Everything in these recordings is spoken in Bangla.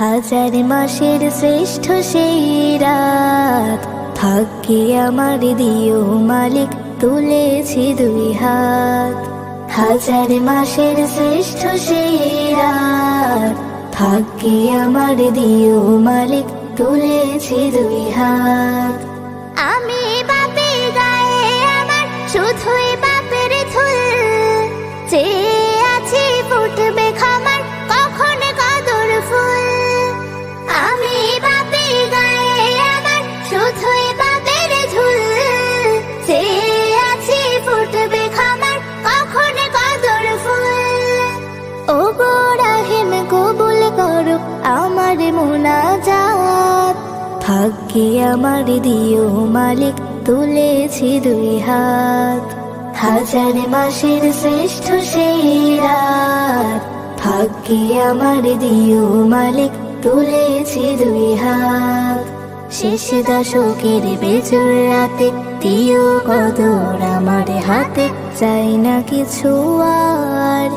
হাজার মাসের শ্রেষ্ঠ সেই রাত, ভাগ্যে আমার দিও মালিক তুলেছি দুই হাত। হাজার মাসের শ্রেষ্ঠ সেই রাত, ভাগ্যে আমার দিও মালিক তুলেছি দুই হাত। আমি বাপের গায়ে আমার শুধুই বাপের ধুল, চেয়ে আছি ফুটবে খামার কখন কদর ফুল। আমি বাপের গায়ে আমার শুধুই বাপের ধুল, চেয়ে আছি ফুটবে খামার কখন কদর ফুল। ও গো রাহিম কবুল করো আমার মুনাজাত, ভাগ্যে আমার দিও মালিক তুলেছি দুই হাত। হাজার মাসের শ্রেষ্ঠ সেই রাত, ভাগ্যে আমার দিও মালিক তুলেছি দুই হাত। শেষ দশকের বেজোর রাতে দিও কদর আমার হাতে, চাই না কিছু আর।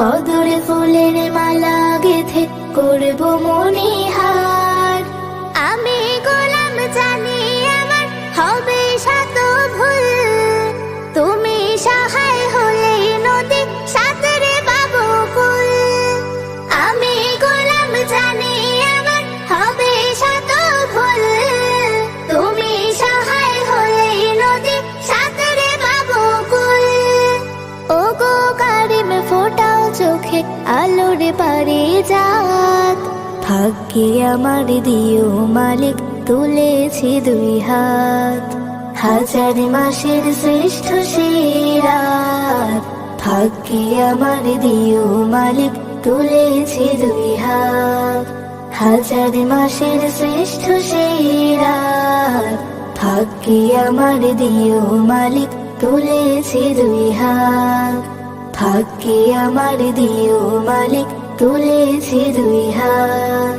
কদরে ফুলের মালা গেথে করব মনিহার। আমি গোলাম জানি আমার হবে শত ভুল, তুমি সহায় হলে নদী সাঁতরে পাবো কুল। আমি গোলাম জানি আমার হবে শত ভুল, তুমি সহায় হলে নদী সাঁতরে পাবো কুল। ও গো কারিম ফোটাও চোখে আলোর পারে যাক, ভাগ্যে আমার দিও মালিক তুলেছি দুই হাত। হাজার মাসের শ্রেষ্ঠ সেই রাত, ভাগ্যে আমার দিও মালিক তুলেছি দুই হাত। হাজার মাসের শ্রেষ্ঠ সেই রাত, ভাগ্যে আমার দিও মালিক তুলেছি দুই হাত। ভাগ্যে আমার দিও মালিক তুলেছি দুই হাত।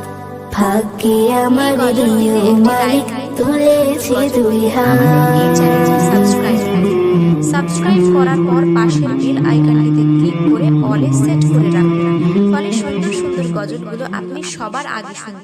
ভাগ্যে আমার দিও মালিক তুলেছি দুই হাত। সাবস্ক্রাইব করার পর পাশের বেল আইকনটিতে ক্লিক করে অলে সেট করে রাখবেন, ফলে সুন্দর সুন্দর গজলগুলো আপনি সবার আগে শুনতে